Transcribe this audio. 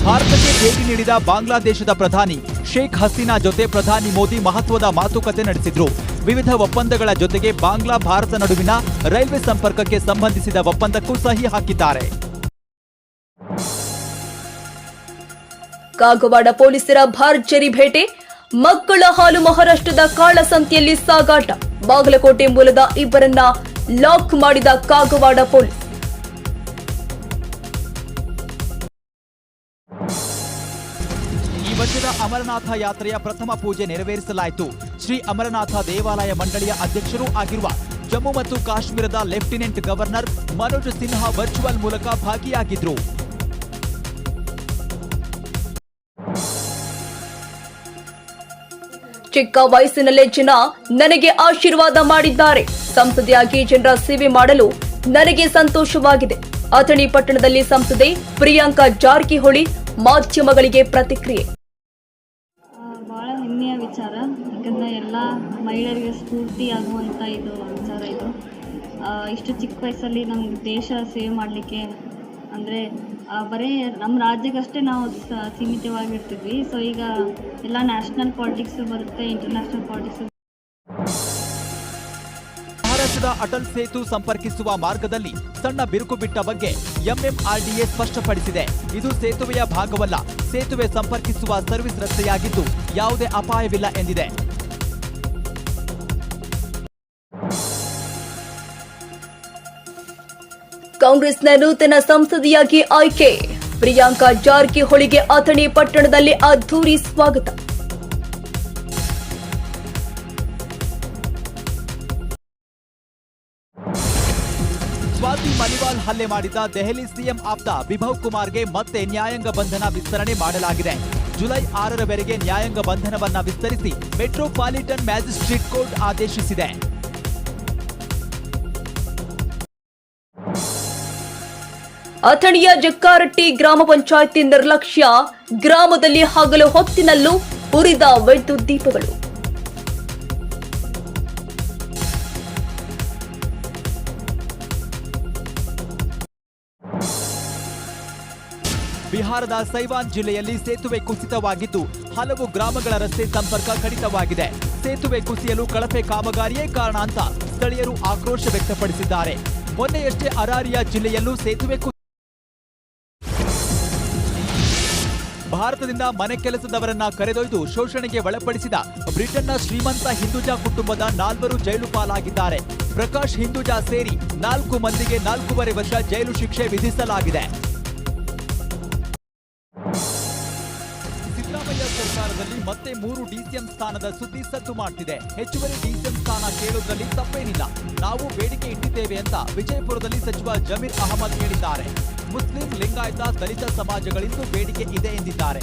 ಭಾರತಕ್ಕೆ ಭೇಟಿ ನೀಡಿದ ಬಾಂಗ್ಲಾದೇಶದ ಪ್ರಧಾನಿ ಶೇಖ್ ಹಸೀನಾ ಜೊತೆ ಪ್ರಧಾನಿ ಮೋದಿ ಮಹತ್ವದ ಮಾತುಕತೆ ನಡೆಸಿದ್ರು. ವಿವಿಧ ಒಪ್ಪಂದಗಳ ಜೊತೆಗೆ ಬಾಂಗ್ಲಾ ಭಾರತ ನಡುವಿನ ರೈಲ್ವೆ ಸಂಪರ್ಕಕ್ಕೆ ಸಂಬಂಧಿಸಿದ ಒಪ್ಪಂದಕ್ಕೂ ಸಹಿ ಹಾಕಿದ್ದಾರೆ. ಕಾಗವಾಡ ಪೊಲೀಸರ ಭರ್ಜರಿ ಭೇಟೆ, ಮಕ್ಕಳ ಹಾಲು ಮಹಾರಾಷ್ಟ್ರದ ಕಾಳಸಂತೆಯಲ್ಲಿ ಸಾಗಾಟ, ಬಾಗಲಕೋಟೆ ಮೂಲದ ಇಬ್ಬರನ್ನ ಲಾಕ್ ಮಾಡಿದ ಕಾಗವಾಡ ಪೊಲೀಸ್. ಈ ವರ್ಷದ ಅಮರನಾಥ ಯಾತ್ರೆಯ ಪ್ರಥಮ ಪೂಜೆ ನೆರವೇರಿಸಲಾಯಿತು. ಶ್ರೀ ಅಮರನಾಥ ದೇವಾಲಯ ಮಂಡಳಿಯ ಅಧ್ಯಕ್ಷರೂ ಆಗಿರುವ ಜಮ್ಮು ಮತ್ತು ಕಾಶ್ಮೀರದ lieutenant governor Manoj Sinha virtual ಮೂಲಕ ಭಾಗಿಯಾಗಿದ್ರು. ಚಿಕ್ಕ ವಯಸ್ಸಿನಲ್ಲೇ ಜನ ನನಗೆ ಆಶೀರ್ವಾದ ಮಾಡಿದ್ದಾರೆ. ಸಂಸದೆಯಾಗಿ ಜನರ ಸೇವೆ ಮಾಡಲು ನನಗೆ ಸಂತೋಷವಾಗಿದೆ. ಅಥಣಿ ಪಟ್ಟಣದಲ್ಲಿ ಸಂಸದೆ ಪ್ರಿಯಾಂಕಾ ಜಾರಕಿಹೊಳಿ ಮಾಧ್ಯಮಗಳಿಗೆ ಪ್ರತಿಕ್ರಿಯೆ. ಬಹಳ ಹೆಮ್ಮೆಯ ವಿಚಾರ, ಯಾಕಂದರೆ ಎಲ್ಲ ಮಹಿಳೆಯರಿಗೆ ಸ್ಫೂರ್ತಿಯಾಗುವಂಥ ಇದು ವಿಚಾರ. ಇದು ಇಷ್ಟು ಚಿಕ್ಕ ವಯಸ್ಸಲ್ಲಿ ನಮ್ಗೆ ದೇಶ ಸೇವೆ ಮಾಡಲಿಕ್ಕೆ, ಅಂದರೆ ಬರೀ ನಮ್ಮ ರಾಜ್ಯಕ್ಕಷ್ಟೇ ನಾವು ಸೀಮಿತವಾಗಿರ್ತಿದ್ವಿ. ಸೊ ಈಗ ಎಲ್ಲ ನ್ಯಾಷನಲ್ ಪಾಲಿಟಿಕ್ಸ್ ಬರುತ್ತೆ, ಇಂಟರ್ನ್ಯಾಷನಲ್ ಪಾಲಿಟಿಕ್ಸ್. ಮಹಾರಾಷ್ಟ್ರದ ಅಟಲ್ ಸೇತು ಸಂಪರ್ಕಿಸುವ ಮಾರ್ಗದಲ್ಲಿ ಸಣ್ಣ ಬಿರುಕು ಬಿಟ್ಟ ಬಗ್ಗೆ ಎಂಎಂಆರ್ಡಿಎ ಸ್ಪಷ್ಟಪಡಿಸಿದೆ. ಇದು ಸೇತುವೆಯ ಭಾಗವಲ್ಲ, ಸೇತುವೆ ಸಂಪರ್ಕಿಸುವ ಸರ್ವಿಸ್ ರಸ್ತೆಯಾಗಿದ್ದು ಯಾವುದೇ ಅಪಾಯವಿಲ್ಲ ಎಂದಿದೆ. ಕಾಂಗ್ರೆಸ್ನ ನೂತನ ಸಂಸದೆಯಾಗಿ ಆಯ್ಕೆ, ಪ್ರಿಯಾಂಕಾ ಜಾರಕಿಹೊಳಿಗೆ ಅಥಣಿ ಪಟ್ಟಣದಲ್ಲಿ ಅದ್ಧೂರಿ ಸ್ವಾಗತ. ಸ್ವಾತಿ ಮಲಿವಾಲ್ ಹಲ್ಲೆ ಮಾಡಿದ ದೆಹಲಿ ಸಿಎಂ ಆಪ್ತ ಬಿಭವ್ ಕುಮಾರ್ಗೆ ಮತ್ತೆ ನ್ಯಾಯಾಂಗ ಬಂಧನ ವಿಸ್ತರಣೆ ಮಾಡಲಾಗಿದೆ. ಜುಲೈ 6ರವರೆಗೆ ನ್ಯಾಯಾಂಗ ಬಂಧನವನ್ನ ವಿಸ್ತರಿಸಿ ಮೆಟ್ರೋಪಾಲಿಟನ್ ಮ್ಯಾಜಿಸ್ಟ್ರೇಟ್ ಕೋರ್ಟ್ ಆದೇಶಿಸಿದೆ. ಅಥಣಿಯ ಜಕ್ಕಾರಟ್ಟಿ ಗ್ರಾಮ ಪಂಚಾಯಿತಿ ನಿರ್ಲಕ್ಷ್ಯ, ಗ್ರಾಮದಲ್ಲಿ ಹಗಲು ಹೊತ್ತಿನಲ್ಲೂ ಉರಿದ ವಿದ್ಯುತ್ ದೀಪಗಳು. ಬಿಹಾರದ ಸೈವಾನ್ ಜಿಲ್ಲೆಯಲ್ಲಿ ಸೇತುವೆ ಕುಸಿತವಾಗಿದ್ದು ಹಲವು ಗ್ರಾಮಗಳ ರಸ್ತೆ ಸಂಪರ್ಕ ಕಡಿತವಾಗಿದೆ. ಸೇತುವೆ ಕುಸಿಯಲು ಕಳಪೆ ಕಾಮಗಾರಿಯೇ ಕಾರಣ ಅಂತ ಸ್ಥಳೀಯರು ಆಕ್ರೋಶ ವ್ಯಕ್ತಪಡಿಸಿದ್ದಾರೆ. ಮೊನ್ನೆಯಷ್ಟೇ ಅರಾರಿಯಾ ಜಿಲ್ಲೆಯಲ್ಲೂ ಸೇತುವೆ ಭಾರತದಿಂದ ಮನೆ ಕೆಲಸದವರನ್ನ ಕರೆದೊಯ್ದು ಶೋಷಣೆಗೆ ಒಳಪಡಿಸಿದ ಬ್ರಿಟನ್ನ ಶ್ರೀಮಂತ ಹಿಂದೂಜಾ ಕುಟುಂಬದ 4 ಜೈಲು ಪಾಲಾಗಿದ್ದಾರೆ. ಪ್ರಕಾಶ್ ಹಿಂದೂಜಾ ಸೇರಿ 4 ಮಂದಿಗೆ 4.5 ವರ್ಷ ಜೈಲು ಶಿಕ್ಷೆ ವಿಧಿಸಲಾಗಿದೆ. ಸಿದ್ದರಾಮಯ್ಯ ಸರ್ಕಾರದಲ್ಲಿ ಮತ್ತೆ 3 ಡಿಸಿಎಂ ಸ್ಥಾನದ ಸುದ್ದಿ ಸದ್ದು ಮಾಡ್ತಿದೆ. ಹೆಚ್ಚುವರಿ ಡಿಸಿಎಂ ಸ್ಥಾನ ಕೇಳೋದ್ರಲ್ಲಿ ತಪ್ಪೇನಿಲ್ಲ, ನಾವು ಬೇಡಿಕೆ ಇಟ್ಟಿದ್ದೇವೆ ಅಂತ ವಿಜಯಪುರದಲ್ಲಿ ಸಚಿವ ಜಮೀರ್ ಅಹಮದ್ ಹೇಳಿದ್ದಾರೆ. ಮುಸ್ಲಿಂ, ಲಿಂಗಾಯತ, ದಲಿತ ಸಮಾಜಗಳಿಂದ ಬೇಡಿಕೆ ಇದೆ ಎಂದಿದ್ದಾರೆ.